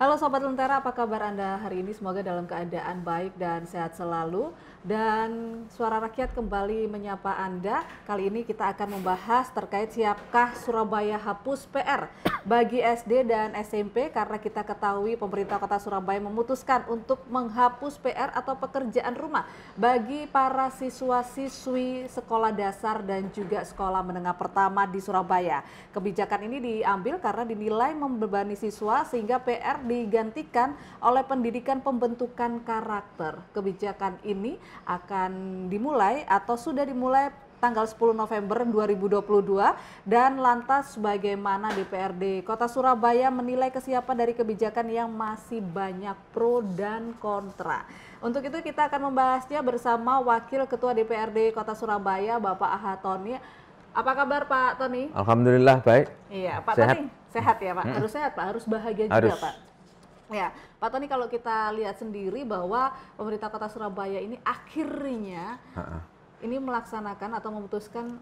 Halo Sobat Lentera, apa kabar Anda hari ini? Semoga dalam keadaan baik dan sehat selalu. Dan Suara Rakyat kembali menyapa Anda. Kali ini kita akan membahas terkait siapkah Surabaya hapus PR bagi SD dan SMP, karena kita ketahui pemerintah Kota Surabaya memutuskan untuk menghapus PR atau pekerjaan rumah bagi para siswa-siswi sekolah dasar dan juga sekolah menengah pertama di Surabaya. Kebijakan ini diambil karena dinilai membebani siswa sehingga PR digantikan oleh pendidikan pembentukan karakter. Kebijakan ini akan dimulai atau sudah dimulai tanggal 10 November 2022 dan lantas bagaimana DPRD Kota Surabaya menilai kesiapan dari kebijakan yang masih banyak pro dan kontra. Untuk itu kita akan membahasnya bersama Wakil Ketua DPRD Kota Surabaya Bapak Aha Tony. Apa kabar Pak Tony? Alhamdulillah baik. Iya Pak Sehat. Tony, sehat ya Pak? Harus sehat Pak, harus bahagia Harus. juga Pak. Ya, Pak Tony, kalau kita lihat sendiri bahwa pemerintah Kota Surabaya ini akhirnya ini melaksanakan atau memutuskan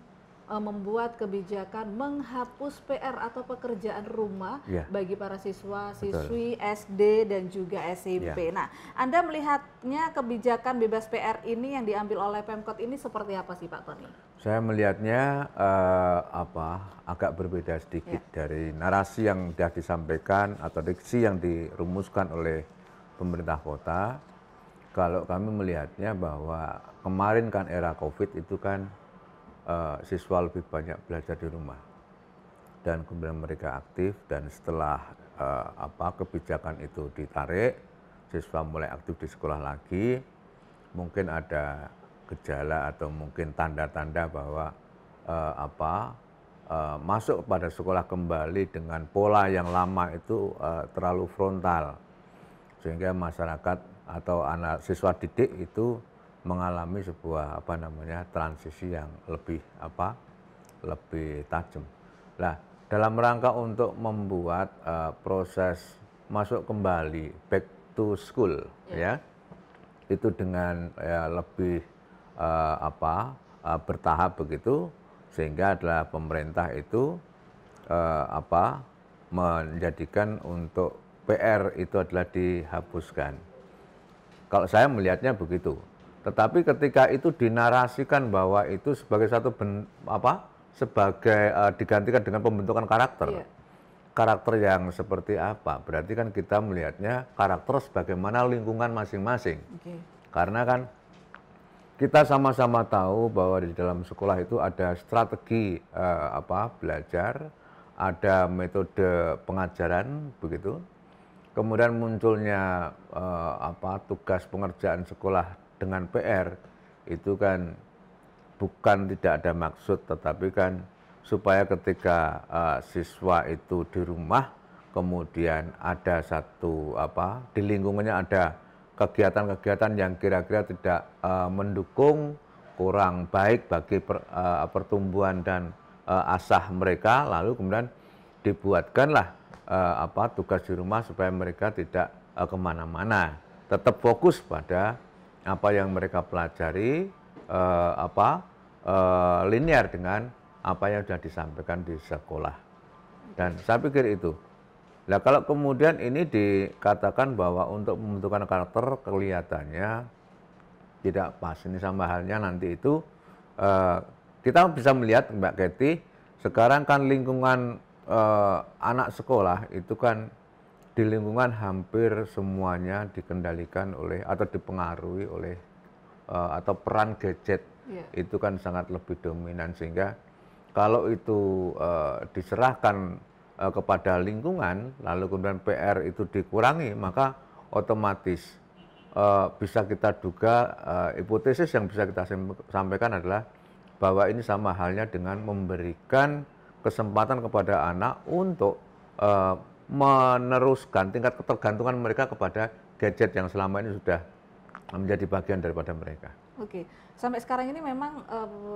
membuat kebijakan menghapus PR atau pekerjaan rumah bagi para siswa, siswi SD dan juga SMP. Nah, Anda melihatnya kebijakan bebas PR ini yang diambil oleh Pemkot ini seperti apa sih Pak Tony? Saya melihatnya agak berbeda sedikit dari narasi yang sudah disampaikan atau diksi yang dirumuskan oleh pemerintah kota. Kalau kami melihatnya bahwa kemarin kan era COVID itu kan siswa lebih banyak belajar di rumah dan kemudian mereka aktif, dan setelah kebijakan itu ditarik, siswa mulai aktif di sekolah lagi, mungkin ada gejala atau mungkin tanda-tanda bahwa masuk pada sekolah kembali dengan pola yang lama itu terlalu frontal, sehingga masyarakat atau anak siswa didik itu mengalami sebuah transisi yang lebih tajam. Nah, dalam rangka untuk membuat proses masuk kembali back to school itu dengan lebih bertahap begitu, sehingga adalah pemerintah itu menjadikan untuk PR itu adalah dihapuskan. Kalau saya melihatnya begitu. Tetapi ketika itu dinarasikan bahwa itu sebagai satu digantikan dengan pembentukan karakter. Karakter yang seperti apa? Berarti kan kita melihatnya karakter sebagaimana lingkungan masing-masing. Karena kan kita sama-sama tahu bahwa di dalam sekolah itu ada strategi belajar, ada metode pengajaran begitu. Kemudian munculnya tugas pengerjaan sekolah dengan PR itu kan bukan tidak ada maksud, tetapi kan supaya ketika siswa itu di rumah, kemudian ada satu di lingkungannya ada kegiatan-kegiatan yang kira-kira tidak mendukung, kurang baik bagi pertumbuhan dan asah mereka, lalu kemudian dibuatkanlah tugas di rumah supaya mereka tidak kemana-mana, tetap fokus pada apa yang mereka pelajari, linear dengan apa yang sudah disampaikan di sekolah. Dan saya pikir itu. Nah, kalau kemudian ini dikatakan bahwa untuk pembentukan karakter kelihatannya tidak pas. Ini sama halnya nanti itu kita bisa melihat Mbak Kety, sekarang kan lingkungan anak sekolah itu kan di lingkungan hampir semuanya dikendalikan oleh atau dipengaruhi oleh atau peran gadget itu kan sangat lebih dominan, sehingga kalau itu diserahkan kepada lingkungan lalu kemudian PR itu dikurangi, maka otomatis bisa kita duga, hipotesis yang bisa kita sampaikan adalah bahwa ini sama halnya dengan memberikan kesempatan kepada anak untuk meneruskan tingkat ketergantungan mereka kepada gadget yang selama ini sudah menjadi bagian daripada mereka. Oke, sampai sekarang ini memang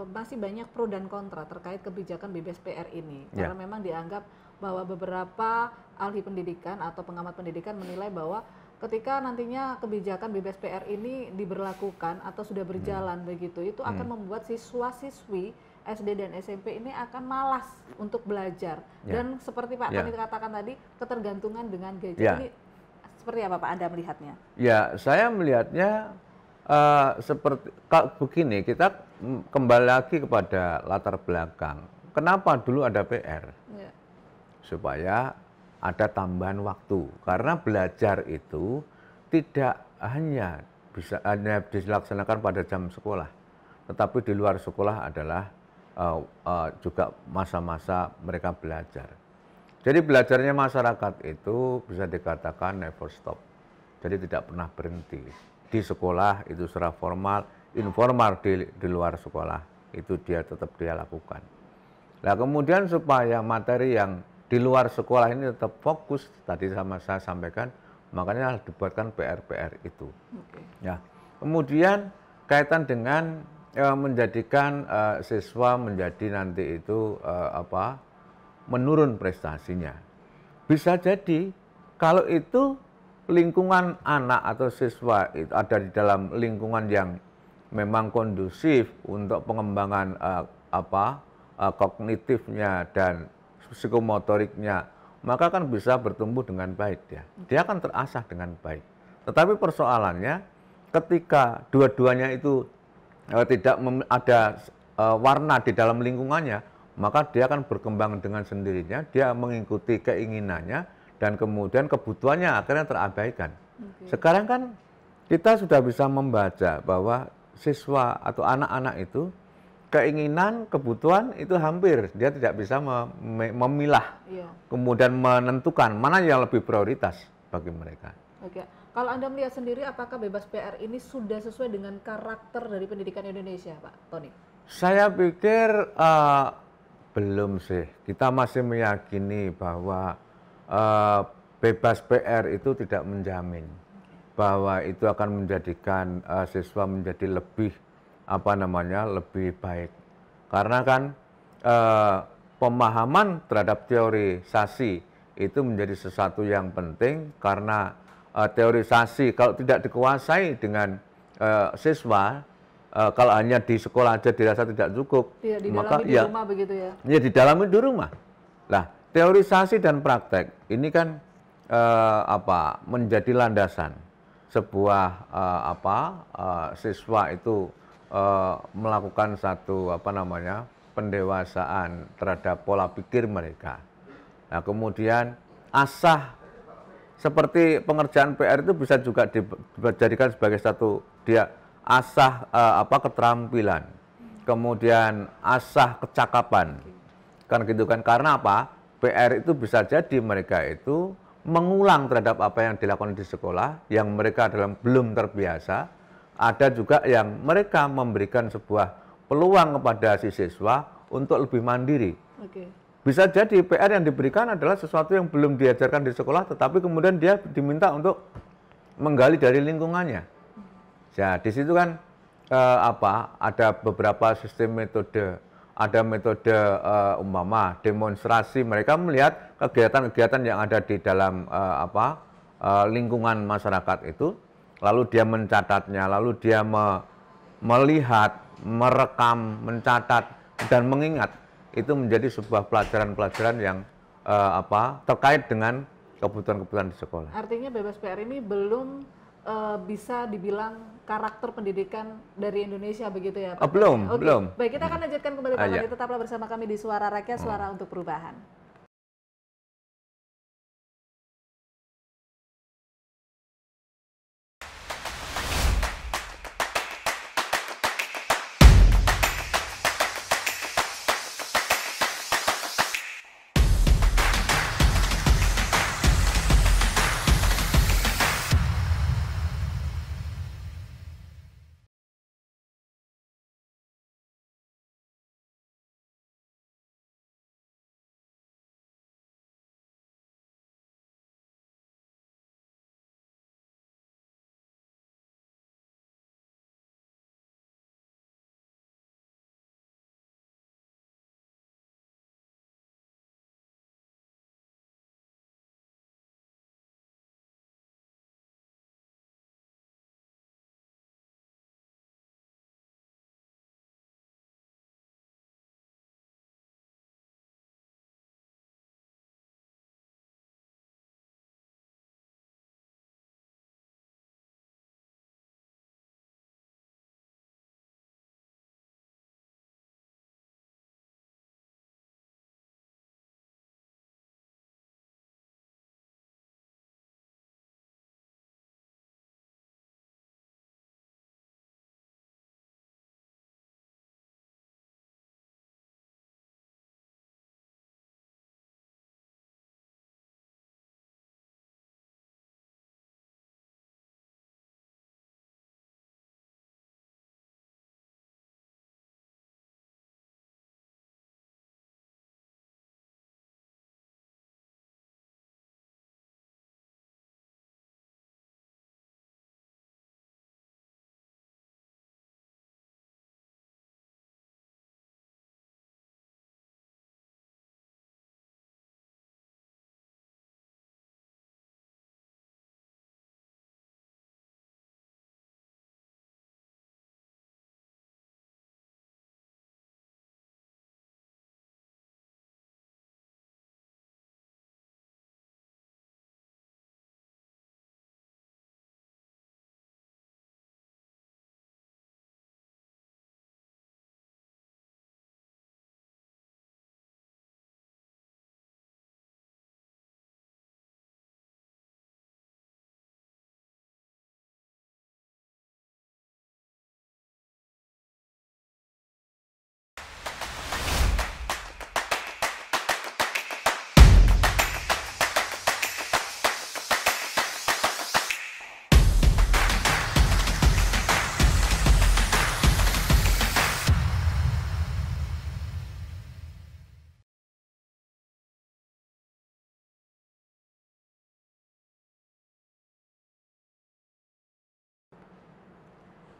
masih banyak pro dan kontra terkait kebijakan bebas PR ini, karena memang dianggap bahwa beberapa ahli pendidikan atau pengamat pendidikan menilai bahwa ketika nantinya kebijakan bebas PR ini diberlakukan atau sudah berjalan begitu, itu akan membuat siswa-siswi SD dan SMP ini akan malas untuk belajar. Dan seperti Pak Tony katakan tadi, ketergantungan dengan gadget ini Seperti apa Pak Anda melihatnya? Ya, saya melihatnya seperti begini, kita kembali lagi kepada latar belakang. Kenapa dulu ada PR? Ya. Supaya ada tambahan waktu. Karena belajar itu tidak hanya dilaksanakan pada jam sekolah, tetapi di luar sekolah adalah juga masa-masa mereka belajar. Jadi belajarnya masyarakat itu bisa dikatakan never stop. Jadi tidak pernah berhenti. Di sekolah itu secara formal, informal di luar sekolah itu tetap dia lakukan. Nah kemudian supaya materi yang di luar sekolah ini tetap fokus, tadi saya sampaikan, makanya dibuatkan PR-PR itu. Ya. Kemudian kaitan dengan menjadikan siswa menjadi nanti itu menurun prestasinya. Bisa jadi kalau itu lingkungan anak atau siswa itu ada di dalam lingkungan yang memang kondusif untuk pengembangan kognitifnya dan psikomotoriknya, maka kan bisa bertumbuh dengan baik dia. Dia akan terasah dengan baik. Tetapi persoalannya ketika dua-duanya itu tidak ada warna di dalam lingkungannya, maka dia akan berkembang dengan sendirinya, dia mengikuti keinginannya, dan kemudian kebutuhannya akhirnya terabaikan. Sekarang kan kita sudah bisa membaca bahwa siswa atau anak-anak itu keinginan, kebutuhan itu hampir dia tidak bisa memilah, kemudian menentukan mana yang lebih prioritas bagi mereka. Oke. Kalau Anda melihat sendiri, apakah bebas PR ini sudah sesuai dengan karakter dari pendidikan Indonesia, Pak Tony? Saya pikir belum sih. Kita masih meyakini bahwa bebas PR itu tidak menjamin bahwa itu akan menjadikan siswa menjadi lebih lebih baik. Karena kan pemahaman terhadap teorisasi itu menjadi sesuatu yang penting, karena teorisasi kalau tidak dikuasai dengan siswa, kalau hanya di sekolah aja dirasa tidak cukup, maka di rumah begitu ya? Ya didalami di rumah. Nah, teorisasi dan praktek ini kan menjadi landasan sebuah siswa itu melakukan satu pendewasaan terhadap pola pikir mereka. Nah, kemudian asah seperti pengerjaan PR itu bisa juga dijadikan sebagai satu asah keterampilan, kemudian asah kecakapan, kan gitu kan. Karena apa? PR itu bisa jadi mereka itu mengulang terhadap apa yang dilakukan di sekolah yang mereka belum terbiasa. Ada juga yang mereka memberikan sebuah peluang kepada si siswa untuk lebih mandiri. Bisa jadi PR yang diberikan adalah sesuatu yang belum diajarkan di sekolah, tetapi kemudian dia diminta untuk menggali dari lingkungannya. Ya, di situ kan ada beberapa sistem metode. Ada metode demonstrasi, mereka melihat kegiatan-kegiatan yang ada di dalam lingkungan masyarakat itu, lalu dia mencatatnya, lalu dia melihat, merekam, mencatat, dan mengingat. Itu menjadi sebuah pelajaran-pelajaran yang terkait dengan kebutuhan-kebutuhan di sekolah. Artinya bebas PR ini belum bisa dibilang karakter pendidikan dari Indonesia begitu ya Pak? Belum. Baik, kita akan lanjutkan kembali Pak Tony. Tetaplah bersama kami di Suara Rakyat, Suara untuk Perubahan.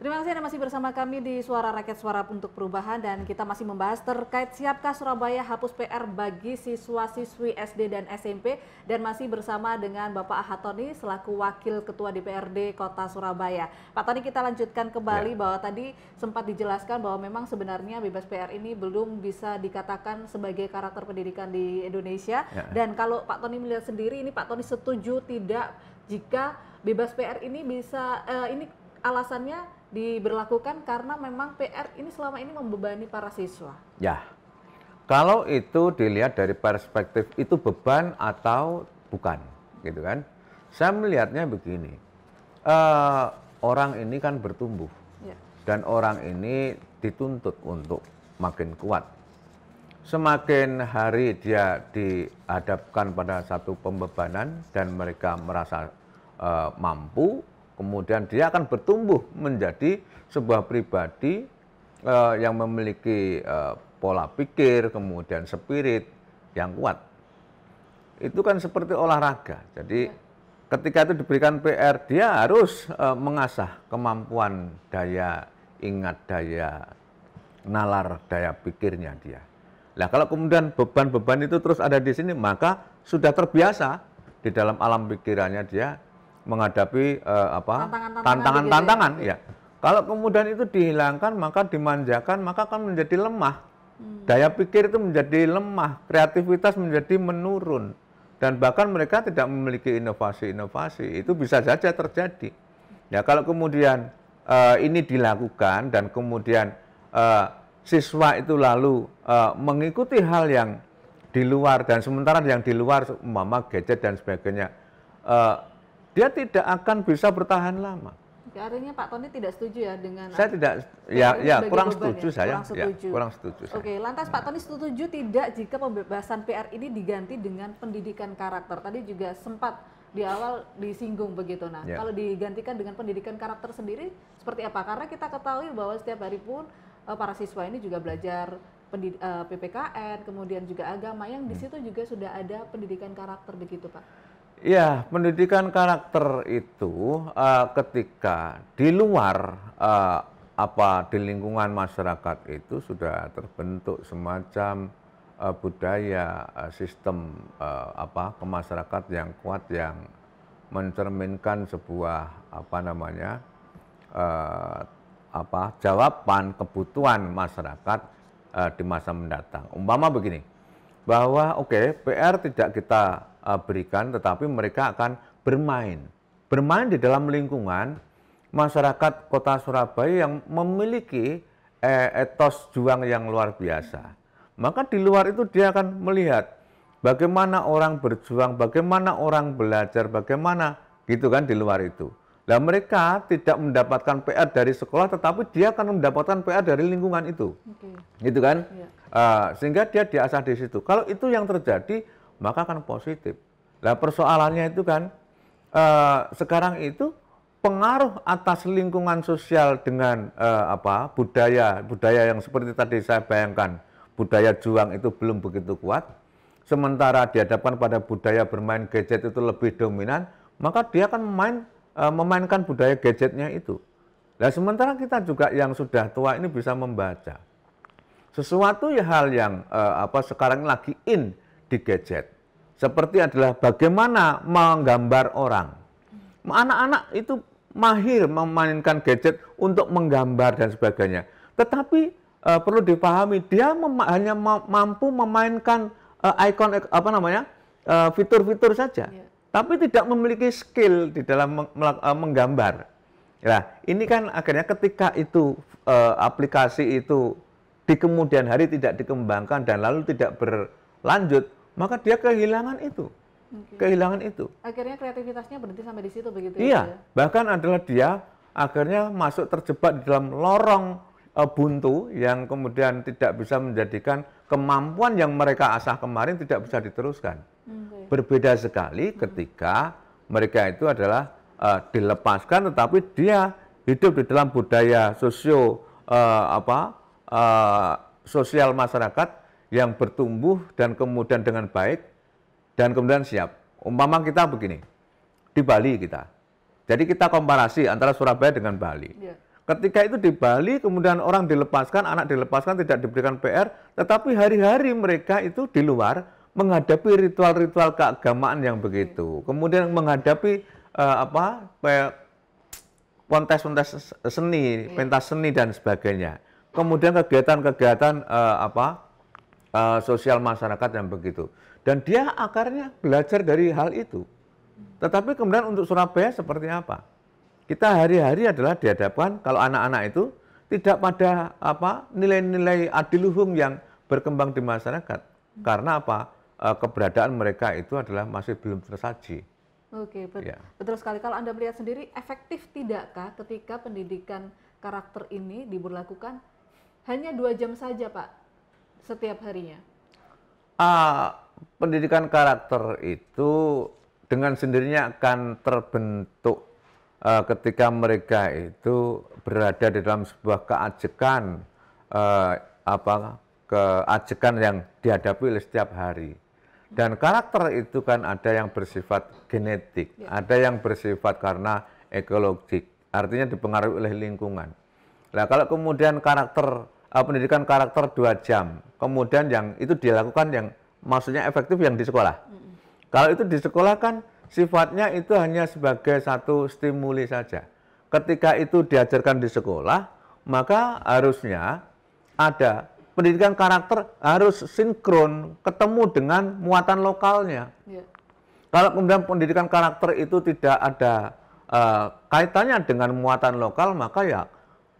Terima kasih Anda masih bersama kami di Suara Rakyat Suara untuk Perubahan dan kita masih membahas terkait siapkah Surabaya hapus PR bagi siswa-siswi SD dan SMP dan masih bersama dengan Bapak Ahad Thoni selaku Wakil Ketua DPRD Kota Surabaya. Pak Thoni, kita lanjutkan kembali bahwa tadi sempat dijelaskan bahwa memang sebenarnya bebas PR ini belum bisa dikatakan sebagai karakter pendidikan di Indonesia dan kalau Pak Thoni melihat sendiri ini Pak Thoni setuju tidak jika bebas PR ini bisa ini alasannya diberlakukan karena memang PR ini selama ini membebani para siswa. Ya, kalau itu dilihat dari perspektif itu beban atau bukan, gitu kan? Saya melihatnya begini, orang ini kan bertumbuh dan orang ini dituntut untuk makin kuat. Semakin hari dia dihadapkan pada satu pembebanan dan mereka merasa mampu, kemudian dia akan bertumbuh menjadi sebuah pribadi yang memiliki pola pikir, kemudian spirit yang kuat. Itu kan seperti olahraga. Jadi ketika itu diberikan PR, dia harus mengasah kemampuan daya ingat, daya nalar, daya pikirnya dia. Nah, kalau kemudian beban-beban itu terus ada di sini, maka sudah terbiasa di dalam alam pikirannya dia menghadapi tantangan-tantangan ya. Kalau kemudian itu dihilangkan, maka dimanjakan, maka akan menjadi lemah. Daya pikir itu menjadi lemah, kreativitas menjadi menurun, dan bahkan mereka tidak memiliki inovasi-inovasi. Itu bisa saja terjadi. Ya, kalau kemudian ini dilakukan dan kemudian siswa itu lalu mengikuti hal yang di luar dan sementara yang di luar umpama gadget dan sebagainya, dia tidak akan bisa bertahan lama. Artinya Pak Thoni tidak setuju ya dengan... Saya tidak, kurang setuju saya. Kurang setuju. Oke, lantas Pak Thoni setuju tidak jika pembebasan PR ini diganti dengan pendidikan karakter? Tadi juga sempat di awal disinggung begitu. Nah, kalau digantikan dengan pendidikan karakter sendiri seperti apa? Karena kita ketahui bahwa setiap hari pun para siswa ini juga belajar PPKN, kemudian juga agama yang di situ juga sudah ada pendidikan karakter begitu, Pak. Ya, pendidikan karakter itu ketika di luar di lingkungan masyarakat itu sudah terbentuk semacam budaya sistem kemasyarakatan yang kuat yang mencerminkan sebuah jawaban kebutuhan masyarakat di masa mendatang. Umpama begini, bahwa PR tidak kita berikan, tetapi mereka akan bermain di dalam lingkungan masyarakat Kota Surabaya yang memiliki etos juang yang luar biasa. Maka di luar itu dia akan melihat bagaimana orang berjuang, bagaimana orang belajar, bagaimana gitu kan di luar itu. Nah, mereka tidak mendapatkan PR dari sekolah, tetapi dia akan mendapatkan PR dari lingkungan itu, gitu kan? Sehingga dia diasah di situ. Kalau itu yang terjadi, maka akan positif. Nah, persoalannya itu kan sekarang itu pengaruh atas lingkungan sosial dengan budaya yang seperti tadi saya bayangkan, budaya juang itu belum begitu kuat. Sementara dihadapkan pada budaya bermain gadget itu lebih dominan, maka dia akan memainkan budaya gadgetnya itu. Nah, sementara kita juga yang sudah tua ini bisa membaca sesuatu hal yang sekarang lagi in di gadget. Seperti adalah bagaimana menggambar orang. Anak-anak itu mahir memainkan gadget untuk menggambar dan sebagainya. Tetapi perlu dipahami dia hanya mampu memainkan fitur-fitur saja. Tapi tidak memiliki skill di dalam menggambar. Nah, ini kan akhirnya ketika itu aplikasi itu di kemudian hari tidak dikembangkan dan lalu tidak berlanjut, maka dia kehilangan itu. Kehilangan itu. Akhirnya kreativitasnya berhenti sampai di situ begitu ya? Iya, bahkan adalah dia akhirnya masuk terjebak di dalam lorong buntu yang kemudian tidak bisa menjadikan kemampuan yang mereka asah kemarin tidak bisa diteruskan. Berbeda sekali ketika mereka itu adalah dilepaskan, tetapi dia hidup di dalam budaya sosial masyarakat yang bertumbuh dan kemudian dengan baik dan kemudian siap. Umpama kita begini, di Bali kita. Jadi kita komparasi antara Surabaya dengan Bali. Ketika itu di Bali, kemudian orang dilepaskan, anak dilepaskan, tidak diberikan PR, tetapi hari-hari mereka itu di luar menghadapi ritual-ritual keagamaan yang begitu. Kemudian menghadapi kontes-kontes seni, pentas seni dan sebagainya. Kemudian kegiatan-kegiatan sosial masyarakat yang begitu. Dan dia akarnya belajar dari hal itu. Tetapi kemudian untuk Surabaya seperti apa? Kita hari-hari adalah dihadapkan kalau anak-anak itu tidak pada nilai-nilai adiluhung yang berkembang di masyarakat. Karena apa? Keberadaan mereka itu adalah masih belum tersaji. Oke, betul sekali. Kalau Anda melihat sendiri, efektif tidakkah ketika pendidikan karakter ini diberlakukan hanya 2 jam saja, Pak, setiap harinya? Pendidikan karakter itu dengan sendirinya akan terbentuk ketika mereka itu berada di dalam sebuah keajekan, keajekan yang dihadapi oleh setiap hari. Dan karakter itu kan ada yang bersifat genetik, ada yang bersifat karena ekologik, artinya dipengaruhi oleh lingkungan. Nah, kalau kemudian pendidikan karakter 2 jam, kemudian yang itu dilakukan yang maksudnya efektif yang di sekolah. Kalau itu di sekolah kan sifatnya itu hanya sebagai satu stimuli saja. Ketika itu diajarkan di sekolah, maka harusnya ada pendidikan karakter harus sinkron, ketemu dengan muatan lokalnya. Kalau kemudian pendidikan karakter itu tidak ada kaitannya dengan muatan lokal, maka ya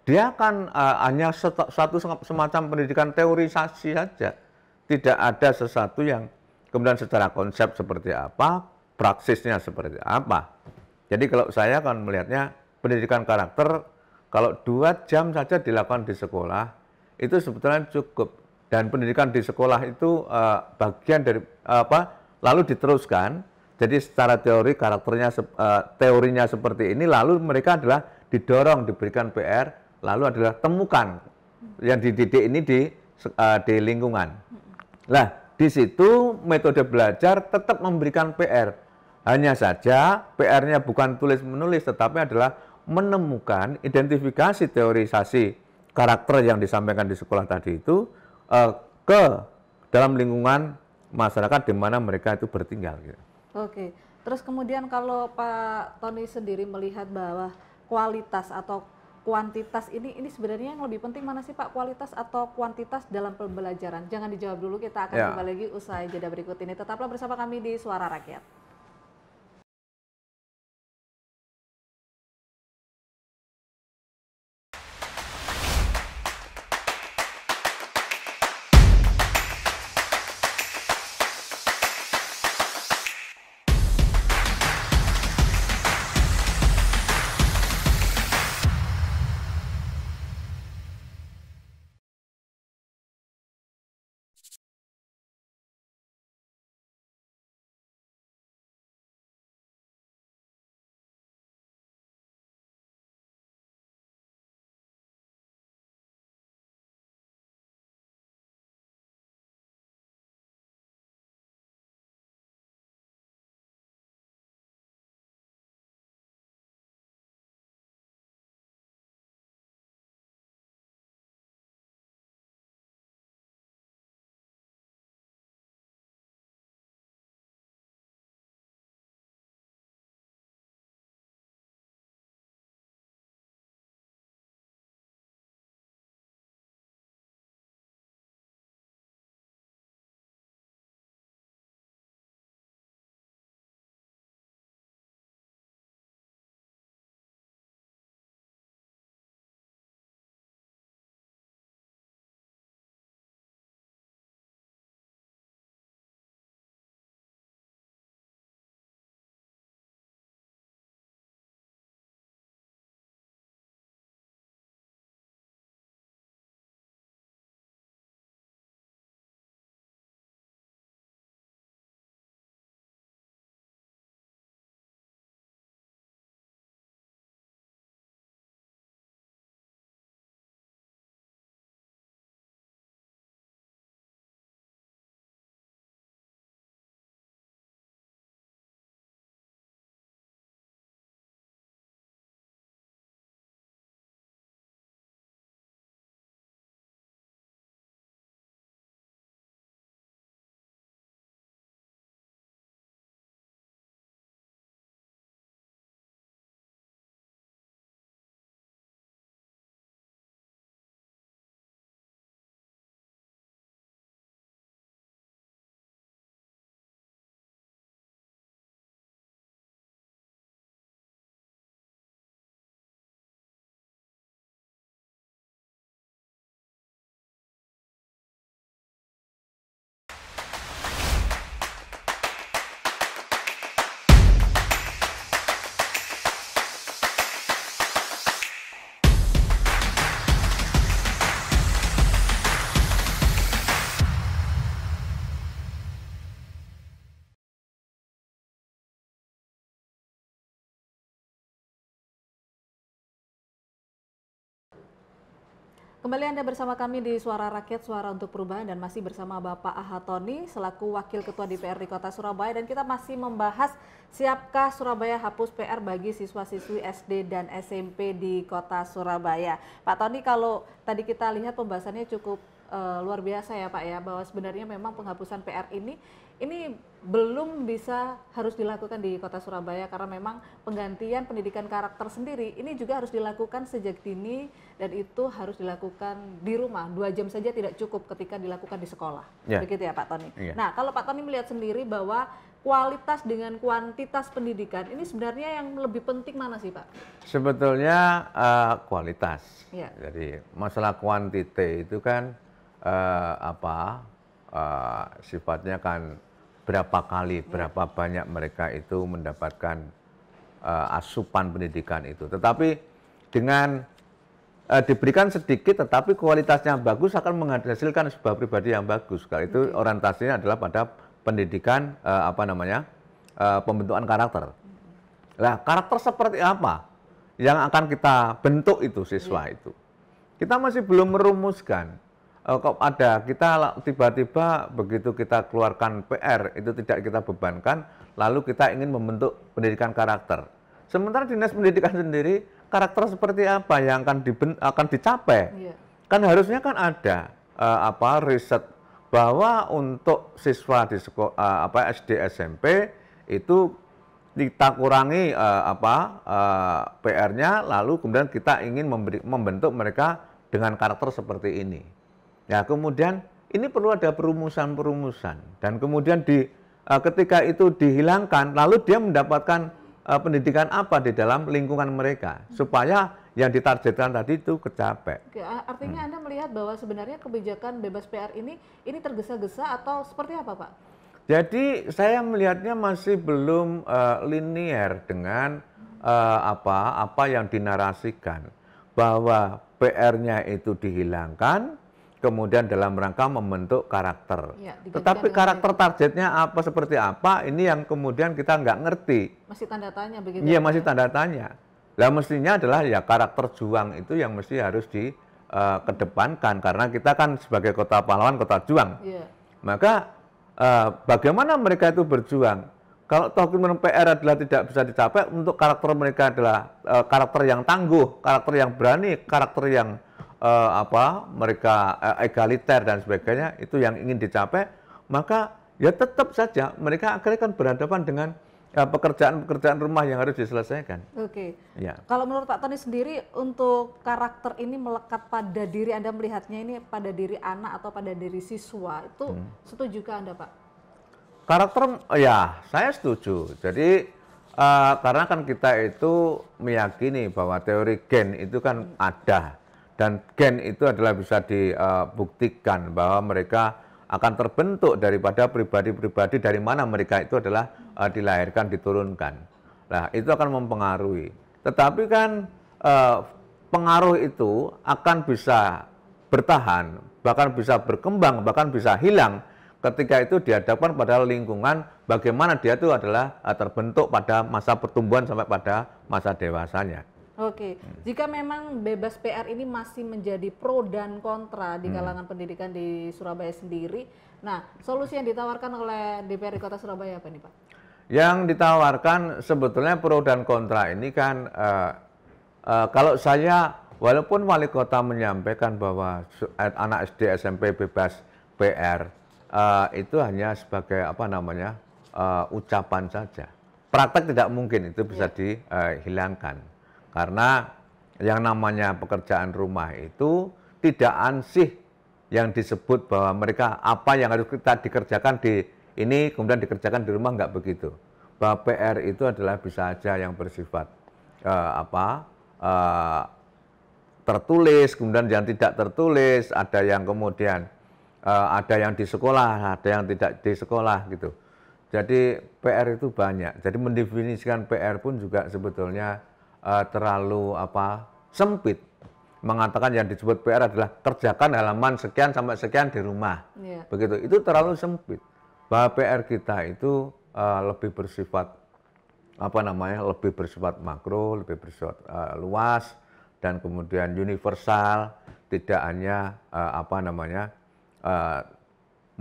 dia akan hanya satu semacam pendidikan teorisasi saja. Tidak ada sesuatu yang kemudian secara konsep seperti apa, praksisnya seperti apa. Jadi kalau saya kan melihatnya pendidikan karakter kalau 2 jam saja dilakukan di sekolah, itu sebetulnya cukup. Dan pendidikan di sekolah itu bagian dari lalu diteruskan. Jadi secara teori karakternya teorinya seperti ini, lalu mereka adalah didorong diberikan PR, lalu adalah temukan yang dididik ini di lingkungan. Nah, di situ metode belajar tetap memberikan PR. Hanya saja PR-nya bukan tulis-menulis, tetapi adalah menemukan identifikasi teorisasi karakter yang disampaikan di sekolah tadi itu ke dalam lingkungan masyarakat di mana mereka itu bertinggal. Gitu. Oke, terus kemudian kalau Pak Tony sendiri melihat bahwa kualitas atau kuantitas ini sebenarnya yang lebih penting mana sih Pak, kualitas atau kuantitas dalam pembelajaran? Jangan dijawab dulu, kita akan kembali lagi usai jeda berikut ini. Tetaplah bersama kami di Suara Rakyat. Kembali Anda bersama kami di Suara Rakyat, Suara untuk Perubahan, dan masih bersama Bapak Ahad Thoni selaku Wakil Ketua DPRD Kota Surabaya, dan kita masih membahas siapkah Surabaya hapus PR bagi siswa-siswi SD dan SMP di Kota Surabaya. Pak Thoni, kalau tadi kita lihat pembahasannya cukup luar biasa ya Pak ya, bahwa sebenarnya memang penghapusan PR ini belum bisa harus dilakukan di Kota Surabaya karena memang penggantian pendidikan karakter sendiri ini juga harus dilakukan sejak dini, dan itu harus dilakukan di rumah. 2 jam saja tidak cukup ketika dilakukan di sekolah. Begitu ya Pak Thoni. Nah, kalau Pak Thoni melihat sendiri bahwa kualitas dengan kuantitas pendidikan ini sebenarnya yang lebih penting mana sih Pak? Sebetulnya kualitas. Jadi masalah kuantiti itu kan sifatnya kan berapa kali, berapa banyak mereka itu mendapatkan asupan pendidikan itu. Tetapi dengan diberikan sedikit tetapi kualitasnya bagus akan menghasilkan sebuah pribadi yang bagus. Kalau itu orientasinya adalah pada pendidikan pembentukan karakter. Nah, karakter seperti apa yang akan kita bentuk itu siswa itu? Kita masih belum merumuskan. Kok ada, kita tiba-tiba begitu kita keluarkan PR itu tidak kita bebankan, lalu kita ingin membentuk pendidikan karakter. Sementara Dinas Pendidikan sendiri, karakter seperti apa yang akan dicapai? Kan harusnya kan ada riset bahwa untuk siswa di sekolah SD SMP itu kita kurangi PR-nya, lalu kemudian kita ingin membentuk mereka dengan karakter seperti ini. Ya, kemudian ini perlu ada perumusan-perumusan, dan kemudian ketika itu dihilangkan, lalu dia mendapatkan pendidikan apa di dalam lingkungan mereka supaya yang ditargetkan tadi itu kecapai. Oke, artinya Anda melihat bahwa sebenarnya kebijakan bebas PR ini tergesa-gesa atau seperti apa Pak? Jadi saya melihatnya masih belum linier dengan apa yang dinarasikan, bahwa PR-nya itu dihilangkan kemudian dalam rangka membentuk karakter. Tetapi karakter targetnya apa, seperti apa, ini yang kemudian kita nggak ngerti. Masih tanda tanya begitu? Iya, masih tanda tanya. Lah mestinya adalah ya karakter juang itu yang mesti harus dikedepankan, karena kita kan sebagai kota pahlawan, kota juang. Maka bagaimana mereka itu berjuang? Kalau toh PR adalah tidak bisa dicapai, untuk karakter mereka adalah karakter yang tangguh, karakter yang berani, karakter yang mereka egaliter dan sebagainya, itu yang ingin dicapai, maka ya tetap saja mereka akhirnya kan berhadapan dengan pekerjaan-pekerjaan rumah yang harus diselesaikan. Oke. Ya. Kalau menurut Pak Thoni sendiri, untuk karakter ini melekat pada diri Anda, melihatnya ini pada diri anak atau pada diri siswa, itu setujukah Anda Pak? Karakter, ya saya setuju. Jadi karena kan kita itu meyakini bahwa teori gen itu kan ada. Dan gen itu adalah bisa dibuktikan bahwa mereka akan terbentuk daripada pribadi-pribadi dari mana mereka itu adalah dilahirkan, diturunkan. Nah, itu akan mempengaruhi. Tetapi kan pengaruh itu akan bisa bertahan, bahkan bisa berkembang, bahkan bisa hilang ketika itu dihadapkan pada lingkungan bagaimana dia itu adalah terbentuk pada masa pertumbuhan sampai pada masa dewasanya. Oke, jika memang bebas PR ini masih menjadi pro dan kontra di kalangan pendidikan di Surabaya sendiri, nah solusi yang ditawarkan oleh DPRD Kota Surabaya apa nih Pak? Yang ditawarkan sebetulnya pro dan kontra ini kan, kalau saya, walaupun wali kota menyampaikan bahwa anak SD SMP bebas PR, itu hanya sebagai ucapan saja. Praktek tidak mungkin itu bisa dihilangkan. Karena yang namanya pekerjaan rumah itu tidak ansih yang disebut bahwa mereka apa yang harus kita dikerjakan di ini kemudian dikerjakan di rumah, nggak begitu. Bahwa PR itu adalah bisa saja yang bersifat tertulis, kemudian yang tidak tertulis, ada yang kemudian ada yang di sekolah, ada yang tidak di sekolah gitu. Jadi PR itu banyak. Jadi mendefinisikan PR pun juga sebetulnya terlalu sempit. Mengatakan yang disebut PR adalah kerjakan halaman sekian sampai sekian di rumah. Begitu. Itu terlalu sempit. Bahwa PR kita itu lebih bersifat lebih bersifat makro, lebih bersifat luas dan kemudian universal. tidak hanya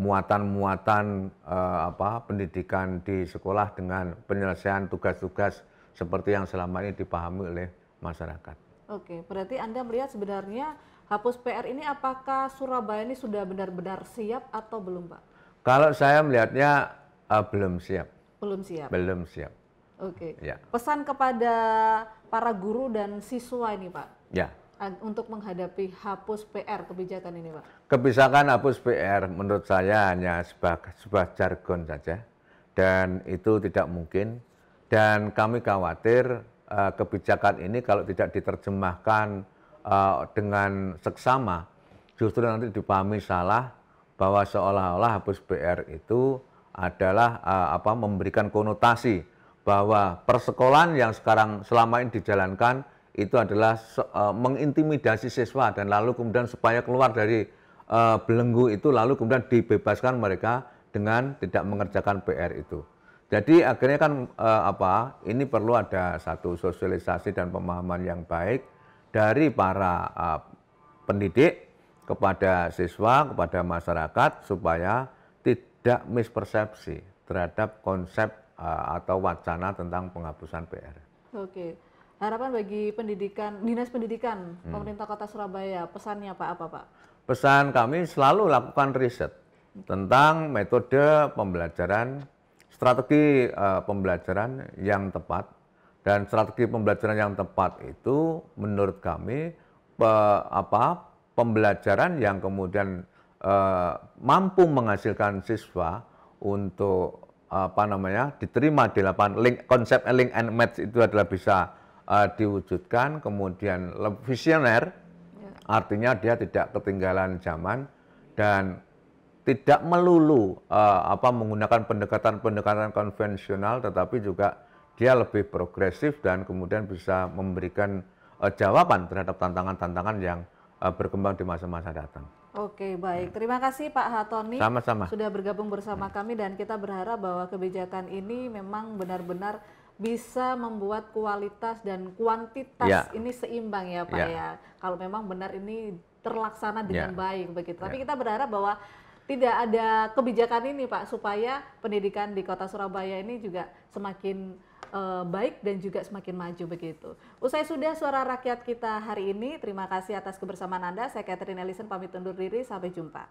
muatan-muatan pendidikan di sekolah dengan penyelesaian tugas-tugas seperti yang selama ini dipahami oleh masyarakat. Oke, berarti Anda melihat sebenarnya Hapus PR ini apakah Surabaya ini sudah benar-benar siap atau belum, Pak? Kalau saya melihatnya belum siap. Belum siap? Belum siap. Oke. Ya. Pesan kepada para guru dan siswa ini, Pak? Ya. Untuk menghadapi Hapus PR kebijakan ini, Pak? Kebijakan Hapus PR menurut saya hanya sebuah jargon saja. Dan itu tidak mungkin. Dan kami khawatir kebijakan ini kalau tidak diterjemahkan dengan seksama, justru nanti dipahami salah bahwa seolah-olah Hapus PR itu adalah memberikan konotasi bahwa persekolahan yang sekarang selama ini dijalankan itu adalah mengintimidasi siswa dan lalu kemudian supaya keluar dari belenggu itu lalu kemudian dibebaskan mereka dengan tidak mengerjakan PR itu. Jadi akhirnya kan ini perlu ada satu sosialisasi dan pemahaman yang baik dari para pendidik kepada siswa, kepada masyarakat supaya tidak mispersepsi terhadap konsep atau wacana tentang penghapusan PR. Oke, harapan bagi Dinas Pendidikan Pemerintah Kota Surabaya, pesannya apa Pak? Pesan kami selalu lakukan riset tentang metode pembelajaran, strategi pembelajaran yang tepat, dan strategi pembelajaran yang tepat itu menurut kami pembelajaran yang kemudian mampu menghasilkan siswa untuk diterima di lapangan. Konsep link and match itu adalah bisa diwujudkan, kemudian visioner, artinya dia tidak ketinggalan zaman dan tidak melulu menggunakan pendekatan konvensional, tetapi juga dia lebih progresif dan kemudian bisa memberikan jawaban terhadap tantangan-tantangan yang berkembang di masa-masa datang. Oke, baik. Terima kasih Pak Hatoni. Sama-sama. Sudah bergabung bersama kami dan kita berharap bahwa kebijakan ini memang benar-benar bisa membuat kualitas dan kuantitas ini seimbang ya Pak ya. Kalau memang benar ini terlaksana dengan baik begitu. Tapi kita berharap bahwa tidak ada kebijakan ini Pak supaya pendidikan di Kota Surabaya ini juga semakin baik dan juga semakin maju begitu. Usai sudah suara rakyat kita hari ini, terima kasih atas kebersamaan Anda. Saya Catherine Ellison pamit undur diri, sampai jumpa.